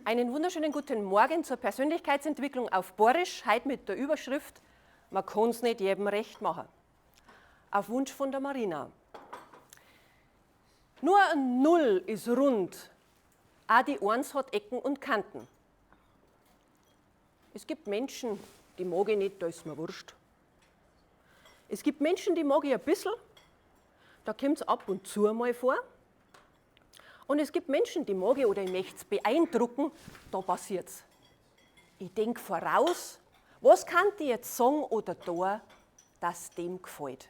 Einen wunderschönen guten Morgen zur Persönlichkeitsentwicklung auf Borisch, heute mit der Überschrift "Man kann's nicht jedem recht machen". Auf Wunsch von der Marina. Nur ein Null ist rund, auch die Eins hat Ecken und Kanten. Es gibt Menschen, die mag ich nicht, da ist mir wurscht. Es gibt Menschen, die mag ich ein bisschen, da kommt es ab und zu mal vor. Und es gibt Menschen, die mag ich oder ich möchte es beeindrucken, da passiert es. Ich denke voraus, was kann ich jetzt sagen oder tun, dass dem gefällt.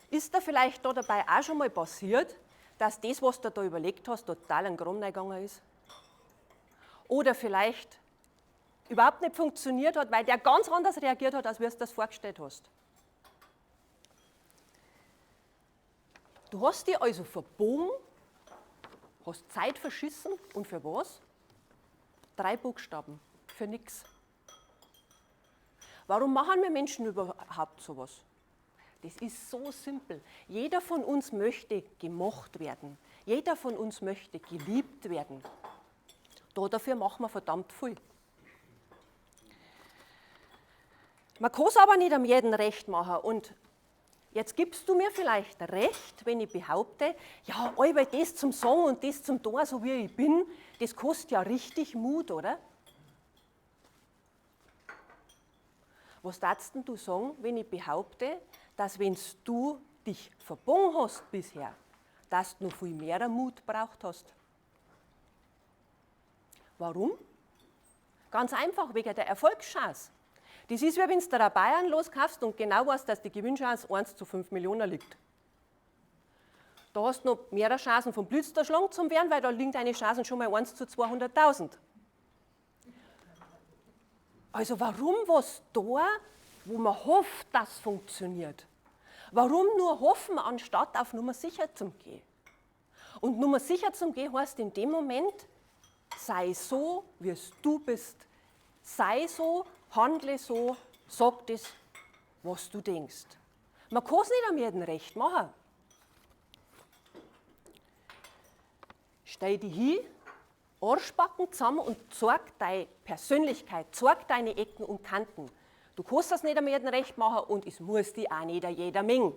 Ist da vielleicht da dabei auch schon mal passiert, dass das, was du da überlegt hast, total an den Grund gegangen ist? Oder vielleicht überhaupt nicht funktioniert hat, weil der ganz anders reagiert hat, als wie du das vorgestellt hast? Du hast dich also verbogen, hast Zeit verschissen und für was? 3 Buchstaben, für nichts. Warum machen wir Menschen überhaupt sowas? Das ist so simpel. Jeder von uns möchte gemocht werden. Jeder von uns möchte geliebt werden. Dafür machen wir verdammt viel. Man kann es aber nicht am jeden recht machen. Und jetzt gibst du mir vielleicht recht, wenn ich behaupte, ja, aber das zum Sagen und das zum Tun, so wie ich bin, das kostet ja richtig Mut, oder? Was darfst denn du sagen, wenn ich behaupte, dass wenn du dich verbogen hast bisher, dass du noch viel mehr Mut braucht hast? Warum? Ganz einfach, wegen der Erfolgschance. Das ist, wie wenn du da Bayern loskaufst und genau weißt, dass die Gewinnchance 1 zu 5 Millionen liegt. Da hast du noch mehrere Chancen vom Blitz erschlagen zu werden, weil da liegt eine Chance schon mal 1 zu 200.000. Also warum was da, wo man hofft, dass es funktioniert? Warum nur hoffen, anstatt auf Nummer sicher zu gehen? Und Nummer sicher zu gehen heißt in dem Moment, sei so, wie du bist. Sei so, handle so, sag das, was du denkst. Man kann es nicht am jeden recht machen. Stell dich hin, Arschbacken zusammen und zeig deine Persönlichkeit, zeig deine Ecken und Kanten. Du kannst das nicht am jeden recht machen und es muss dich auch nicht jeder mengen.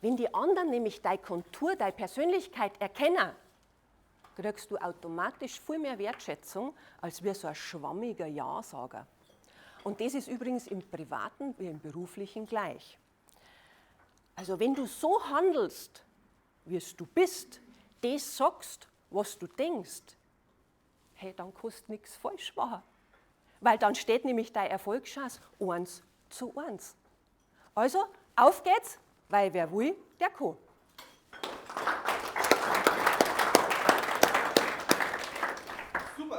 Wenn die anderen nämlich deine Kontur, deine Persönlichkeit erkennen, kriegst du automatisch viel mehr Wertschätzung, als wie so ein schwammiger Ja-Sager. Und das ist übrigens im Privaten wie im Beruflichen gleich. Also wenn du so handelst, wie du bist, das sagst, was du denkst, hey, dann kannst du nichts falsch machen. Weil dann steht nämlich deine Erfolgschance 1 zu 1. Also, auf geht's, weil wer will, der kann.